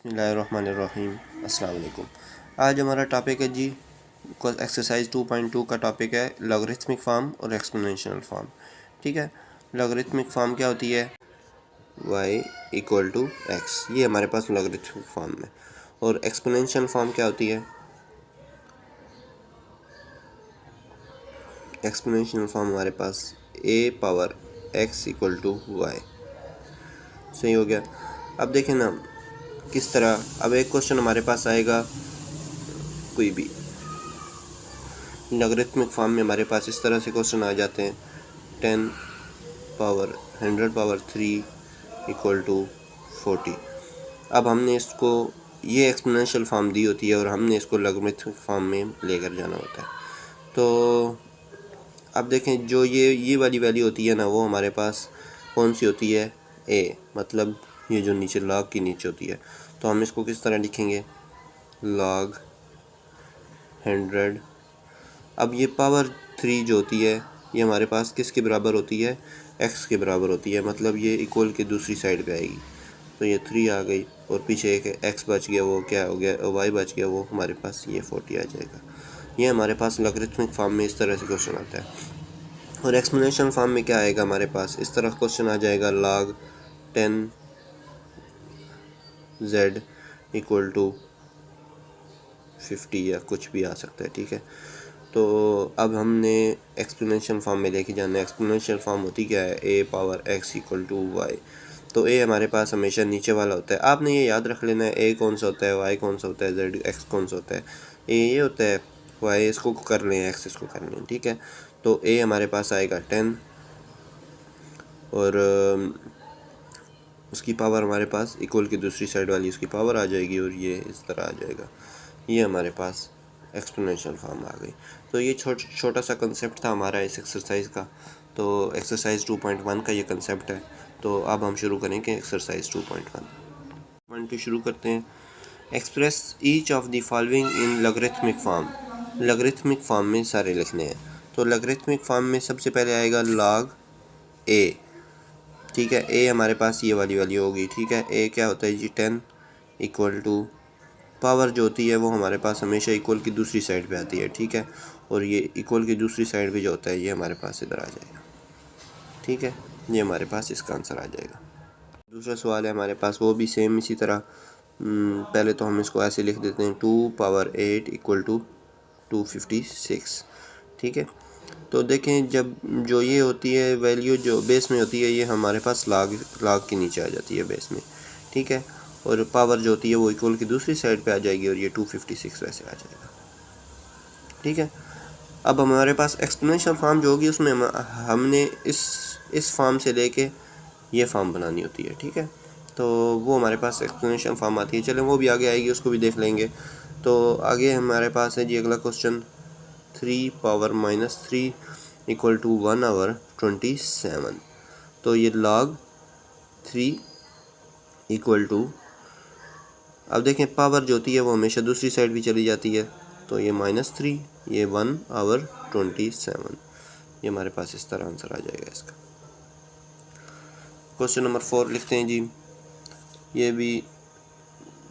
बिस्मिल्लाहिर्रहमानिर्रहीम। अस्सलाम वालेकुम। आज हमारा टॉपिक है जी एक्सरसाइज 2.2 का टॉपिक है लॉगरिथमिक फॉर्म और एक्सपोनेंशियल फॉर्म। ठीक है, लॉगरिथमिक फॉर्म क्या होती है? y इक्वल टू एक्स, ये हमारे पास लॉगरिथमिक फॉर्म में। और एक्सपोनेंशियल फॉर्म क्या होती है? एक्सपोनेंशियल फॉर्म हमारे पास a power x equal to y। सही हो गया। अब देखें ना किस तरह, अब एक क्वेश्चन हमारे पास आएगा कोई भी लॉगरिथमिक फॉर्म में, हमारे पास इस तरह से क्वेश्चन आ जाते हैं 10 पावर 100 पावर 3 इक्वल टू 40। अब हमने इसको, ये एक्सपोनेंशियल फॉर्म दी होती है और हमने इसको लॉगरिथमिक फॉर्म में लेकर जाना होता है। तो अब देखें जो ये वाली वैल्यू होती है ना, वो हमारे पास कौन सी होती है? a, मतलब ये जो नीचे लॉग की नीचे होती है। तो हम इसको किस तरह लिखेंगे? लॉग 100। अब ये पावर 3 जो होती है ये हमारे पास किसके बराबर होती है? x के बराबर होती है, मतलब ये इक्वल के दूसरी साइड पे आएगी। तो ये 3 आ गई और पीछे एक x बच गया, वो क्या हो गया? y बच गया, वो हमारे पास ये 40 आ जाएगा। ये हमारे पास लॉगरिथमिक फॉर्म में इस तरह से क्वेश्चन आता है। और एक्सपोनेंशियल फॉर्म में क्या आएगा हमारे पास? इस तरह क्वेश्चन आ जाएगा log 10z इक्वल टू 50 या कुछ भी आ सकता है। ठीक है, तो अब हमने एक्सपोनेंशियल फॉर्म में लेके जाना है। एक्सपोनेंशियल फॉर्म होती क्या है? a power x equal to y। तो a हमारे पास हमेशा नीचे वाला होता है। आपने ये याद रख लेना है, a कौन सा होता है, y कौन सा होता है, z x कौन सा होता है। a ये होता है, y इसको कर लें, x इसको कर लें। ठीक है, तो a हमारे पास आएगा 10 और उसकी पावर हमारे पास इक्वल की दूसरी साइड वाली उसकी पावर आ जाएगी और ये इस तरह आ जाएगा। ये हमारे पास एक्सपोनेंशियल फॉर्म आ गई। तो ये छोटा सा कंसेप्ट था हमारा इस एक्सरसाइज का। तो एक्सरसाइज 2.1 का ये कंसेप्ट है। तो अब हम शुरू करेंगे एक्सरसाइज 2.1 शुरू करते हैं। Express each of the following in logarithmic form. Logarithmic form में सारे लिखने हैं। तो लॉगरिथमिक फॉर्म में सबसे पहले आएगा log a। ठीक है, a हमारे पास ये वाली वैल्यू होगी। ठीक है, a क्या होता है जी? 10 इक्वल टू पावर जो होती है वो हमारे पास हमेशा इक्वल की दूसरी साइड पे आती है। ठीक है, और ये इक्वल की दूसरी साइड पे जो होता है ये हमारे पास इधर आ जाएगा। ठीक है, ये हमारे पास इसका आंसर आ जाएगा। दूसरा सवाल है हमारे पास, वो भी सेम इसी तरह। पहले तो हम इसको ऐसे लिख देते हैं 2 पावर 8 इक्वल टू 256। ठीक है, तो देखें जब जो ये होती है वैल्यू जो बेस में होती है ये हमारे पास log के नीचे आ जाती है बेस में। ठीक है, और पावर जो होती है वो इक्वल की दूसरी साइड पे आ जाएगी और ये 256 वैसे आ जाएगा। ठीक है, अब हमारे पास एक्सपोनेंशियल फॉर्म जो होगी उसमें हमने इस फॉर्म से लेके ये फॉर्म बनानी होती है। ठीक है, तो वो हमारे पास एक्सपोनेंशियल फॉर्म आती है। चलें वो भी आगे आएगी, उसको भी देख लेंगे। तो आगे हमारे पास है जी अगला क्वेश्चन 3 पावर -3 इक्वल टू 1/27। तो ये log 3 इक्वल टू, अब देखें पावर जो होती है वो हमेशा दूसरी साइड भी चली जाती है। तो ये -3, ये 1/27, ये हमारे पास इस तरह आंसर आ जाएगा इसका। क्वेश्चन नंबर 4 लिखते हैं जी। ये भी,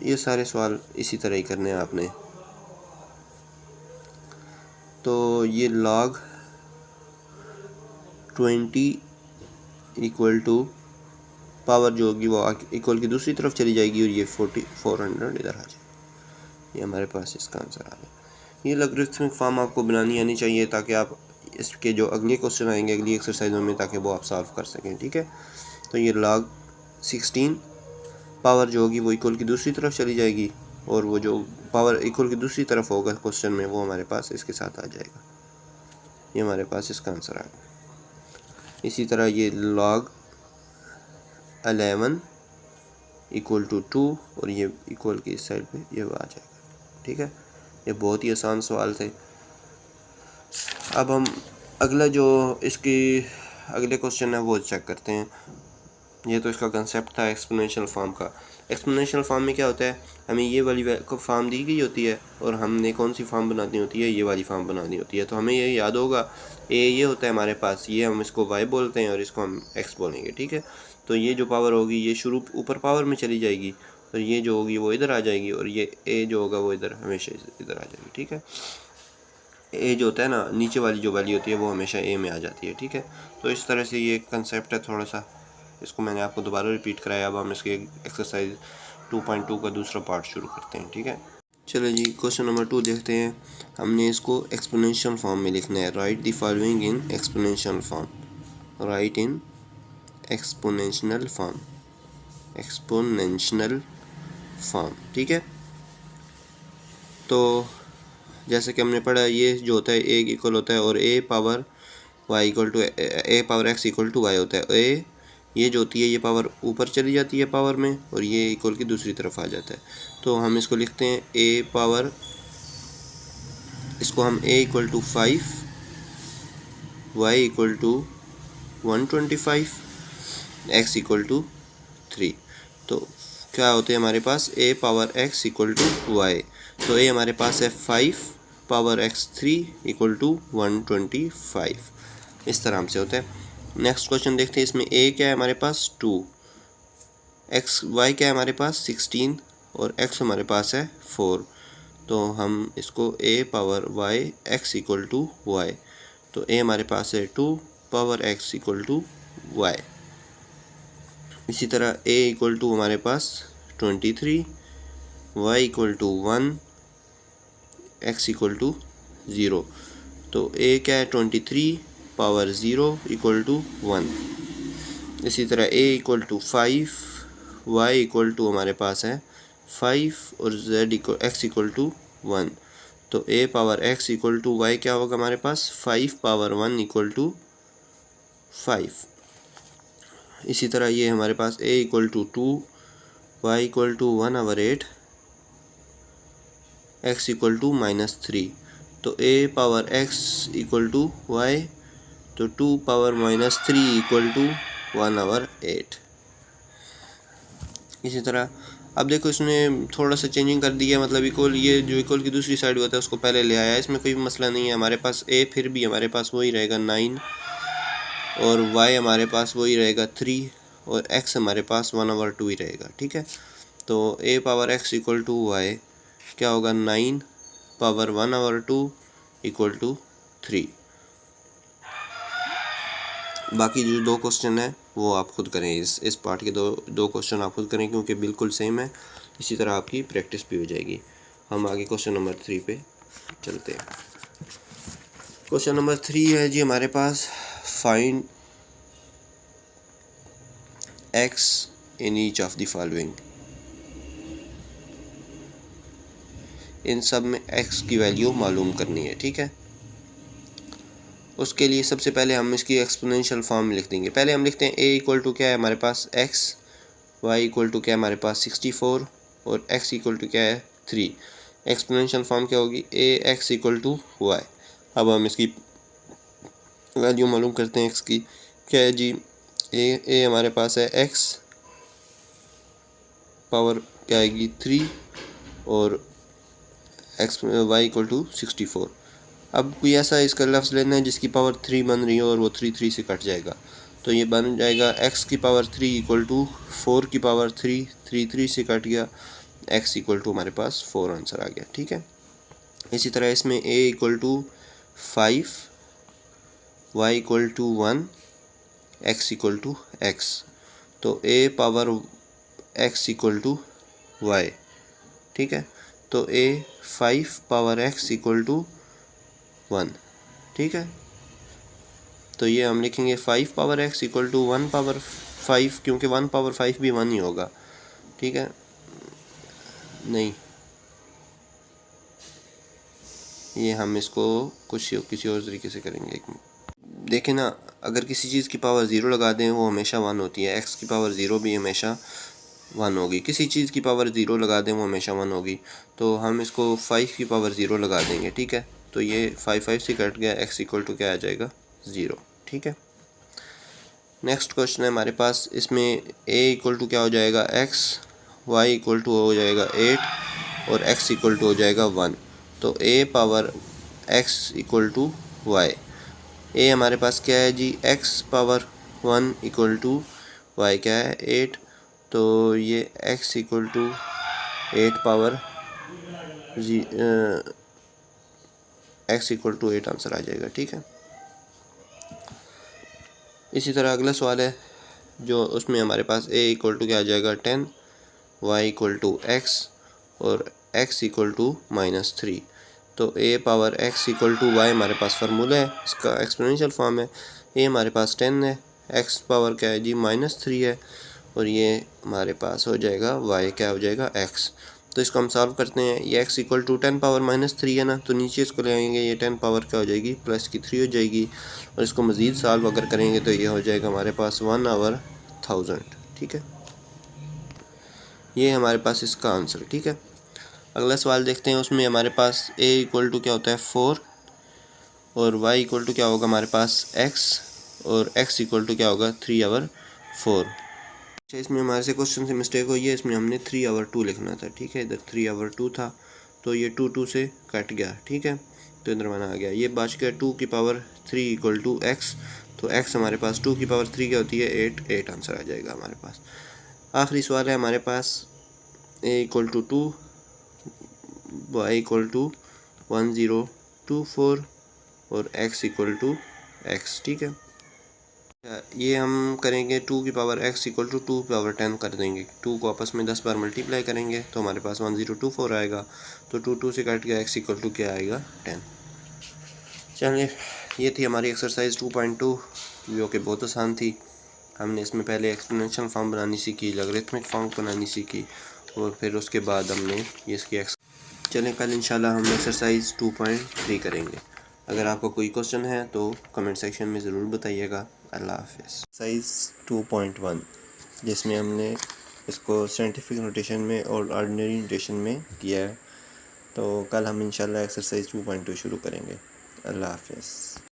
ये सारे सवाल इसी तरह ही करने हैं आपने। तो ये log 20 इक्वल टू पावर जो होगी वो इक्वल की दूसरी तरफ चली जाएगी और ये 400 इधर आ जाएगी। ये हमारे पास इसका आंसर आ गया। ये लॉगरिथमिक फॉर्म आपको बनानी आनी चाहिए ताकि आप इसके जो अगले क्वेश्चन आएंगे अगली एक्सरसाइजों में ताकि वो आप सॉल्व कर सकें। ठीक है, तो ये log 16 पावर जो होगी वो इक्वल की दूसरी तरफ चली जाएगी और वो जो पावर इक्वल की दूसरी तरफ होगा क्वेश्चन में वो हमारे पास इसके साथ आ जाएगा। ये हमारे पास इसका आंसर आ गया। इसी तरह ये log 11 इक्वल टू 2 और ये इक्वल की इस साइड पे ये आ जाएगा। ठीक है, ये बहुत ही आसान सवाल थे। अब हम अगला जो इसकी अगले क्वेश्चन है वो चेक करते हैं। ये तो इसका कंसेप्ट था एक्सपोनेंशियल फॉर्म का। एक्सपोनेंशियल फॉर्म में क्या होता है, हमें ये वाली फॉर्म दी गई होती है और हमने कौन सी फॉर्म बनानी होती है? ये वाली फॉर्म बनानी होती है। तो हमें ये याद होगा, ये होता है हमारे पास, ये हम इसको y बोलते हैं और इसको हम x बोलेंगे। ठीक है, तो ये जो पावर होगी ये शुरू ऊपर पावर में चली जाएगी तो ये जो होगी वो इधर आ जाएगी और ये ए जो होगा वो इधर हमेशा इधर आ जाएगी। ठीक है, ए जो होता है ना, नीचे वाली जो वैल्यू होती है वो हमेशा ए में आ जाती है। ठीक है, तो इस तरह से ये कंसेप्ट है थोड़ा सा, इसको मैंने आपको दोबारा रिपीट कराया। अब हम इसके एक्सरसाइज 2.2 का दूसरा पार्ट शुरू करते हैं। ठीक है, चलो जी, क्वेश्चन नंबर 2 देखते हैं। हमने इसको एक्सपोनेंशियल फॉर्म में लिखना है। Right the following in exponential form. Right in exponential form, exponential form. ठीक है, तो जैसे कि हमने पढ़ा, ये जो होता है ए इक्वल होता है और a power y equal to a power x equal to y होता है। ए ये जो होती है ये पावर ऊपर चली जाती है पावर में और ये इक्वल की दूसरी तरफ आ जाता है। तो हम इसको लिखते हैं ए पावर, इसको हम a equal to 5, y equal to 125, x equal to 3। तो क्या होते हैं हमारे पास, a power x equal to y. तो ए हमारे पास है 5 पावर एक्स 3 इक्वल टू 125, इस तरह से होता है। नेक्स्ट क्वेश्चन देखते हैं। इसमें ए क्या है हमारे पास 2, एक्स वाई क्या है हमारे पास 16 और एक्स हमारे पास है 4। तो हम इसको a power y x equal to y, तो ए हमारे पास है 2 power x equal to y. इसी तरह ए इक्वल टू हमारे पास 23, y equal to 1, x equal to 0। तो ए क्या है 23 पावर 0 इक्वल टू 1। इसी तरह a equal to 5, y equal to हमारे पास है 5 और z equal x equal to 1। तो a power x equal to y क्या होगा हमारे पास 5 पावर 1 इक्वल टू 5। इसी तरह ये हमारे पास a equal to 2, y equal to 1/8, x equal to -3। तो a power x equal to y, तो 2 पावर -3 इक्वल टू 1/8। इसी तरह अब देखो इसने थोड़ा सा चेंजिंग कर दिया, मतलब इक्वल, ये जो इक्वल की दूसरी साइड होता है उसको पहले ले आया। इसमें कोई मसला नहीं है, हमारे पास ए फिर भी हमारे पास वही रहेगा 9 और वाई हमारे पास वही रहेगा 3 और एक्स हमारे पास 1/2 ही रहेगा। ठीक है, तो a power x equal to y क्या होगा 9 पावर 1/2 इक्वल टू 3। बाकी जो 2 क्वेश्चन है वो आप खुद करें, इस पार्ट के दो क्वेश्चन आप खुद करें क्योंकि बिल्कुल सेम है। इसी तरह आपकी प्रैक्टिस भी हो जाएगी। हम आगे क्वेश्चन नंबर 3 पे चलते हैं। क्वेश्चन नंबर 3 है जी हमारे पास, find x in each of the following. इन सब में एक्स की वैल्यू मालूम करनी है। ठीक है, उसके लिए सबसे पहले हम इसकी एक्सपोनेंशियल फॉर्म में लिख देंगे। पहले हम लिखते हैं ए इक्वल टू क्या है हमारे पास x, वाई इक्वल टू क्या है हमारे पास 64 और x इक्वल टू क्या है 3। एक्सपोनेंशियल फॉर्म क्या होगी, ए एक्स इक्वल टू वाई। अब हम इसकी वैल्यू मालूम करते हैं। x की क्या है जी, ए हमारे पास है x पावर क्या आएगी 3 और एक्स वाई इक्वल टू 64। अब कोई ऐसा इसका लफ्ज़ लेना है जिसकी पावर 3 बन रही हो और वो 3 से कट जाएगा। तो ये बन जाएगा x की पावर 3 इक्वल टू 4 की पावर 3, 3 से कट गया, x इक्वल टू हमारे पास 4 आंसर आ गया। ठीक है, इसी तरह इसमें a equal to 5, y equal to 1, x equal to x। तो a power x equal to y। ठीक है, तो a 5 power x equal to 1। ठीक है, तो ये हम लिखेंगे 5 power x equal to 1 power 5, क्योंकि 1 पावर 5 भी 1 ही होगा। ठीक है, नहीं, ये हम इसको कुछ किसी और तरीके से करेंगे। देखें ना, अगर किसी चीज़ की पावर 0 लगा दें वो हमेशा 1 होती है। x की पावर 0 भी हमेशा 1 होगी। किसी चीज़ की पावर 0 लगा दें वो हमेशा 1 होगी। तो हम इसको 5 की पावर 0 लगा देंगे। ठीक है, तो ये 5 से कट गया, x इक्वल टू क्या आ जाएगा 0। ठीक है, नेक्स्ट क्वेश्चन है हमारे पास। इसमें a इक्वल टू क्या हो जाएगा x, y इक्वल टू हो जाएगा 8 और x इक्वल टू हो जाएगा 1। तो a power x equal to y। a हमारे पास क्या है जी, x power 1 equal to y क्या है 8 तो ये x equal to 8 power x equal to 8 answer आ जाएगा। ठीक है, इसी तरह अगला सवाल है जो उसमें हमारे पास a इक्वल टू क्या आ जाएगा 10, y इक्वल टू x और x इक्वल टू -3। तो a power x equal to y हमारे पास फार्मूला है, इसका एक्सपोनेंशियल फॉर्म है। a हमारे पास 10 है, x पावर क्या है जी -3 है, और ये हमारे पास हो जाएगा y क्या हो जाएगा x। तो इसको हम सॉल्व करते हैं। ये x इक्वल टू 10 पावर -3 है ना, तो नीचे इसको ले आएंगे, ये 10 पावर क्या हो जाएगी प्लस की 3 हो जाएगी, और इसको मज़ीद सॉल्व अगर करेंगे तो ये हो जाएगा हमारे पास 1/1000। ठीक है, ये हमारे पास इसका आंसर। ठीक है, अगला सवाल देखते हैं। उसमें हमारे पास a इक्वल टू क्या होता है 4 और y इक्वल टू क्या होगा हमारे पास x और x इक्वल टू क्या होगा 3/4। अच्छा, इसमें हमारे से क्वेश्चन से मिस्टेक हुई है, इसमें हमने 3/2 लिखना था। ठीक है, इधर 3/2 था तो ये 2 से कट गया। ठीक है, तो इधर बना आ गया, ये बच गया 2 की पावर 3 इक्वल टू x। तो x हमारे पास 2 की पावर 3 क्या होती है 8 आंसर आ जाएगा हमारे पास। आखिरी सवाल है हमारे पास a equal to 2, y equal to 1024 और x इक्वल टू x। ठीक है, ये हम करेंगे 2 की power x equal to 2 power 10 कर देंगे, 2 को आपस में 10 बार मल्टीप्लाई करेंगे तो हमारे पास 1024 आएगा। तो 2 से काट के x इक्वल टू क्या आएगा 10। चलिए, ये थी हमारी एक्सरसाइज 2.2 जो कि बहुत आसान थी। हमने इसमें पहले एक्सपोनेंशियल फॉर्म बनानी सीखी, लॉगरिथमिक फॉर्म बनानी सीखी, और फिर उसके बाद हमने ये इसकी चलें कल इंशाल्लाह हम एक्सरसाइज 2.3 करेंगे। अगर आपको कोई क्वेश्चन है तो कमेंट सेक्शन में ज़रूर बताइएगा। अल्लाह हाफ़िज़। एक्सरसाइज 2.1 जिसमें हमने इसको साइंटिफिक नोटेशन में और ऑर्डिनरी नोटेशन में किया है, तो कल हम इंशाल्लाह एक्सरसाइज 2.2 शुरू करेंगे। अल्लाह हाफ़िज़।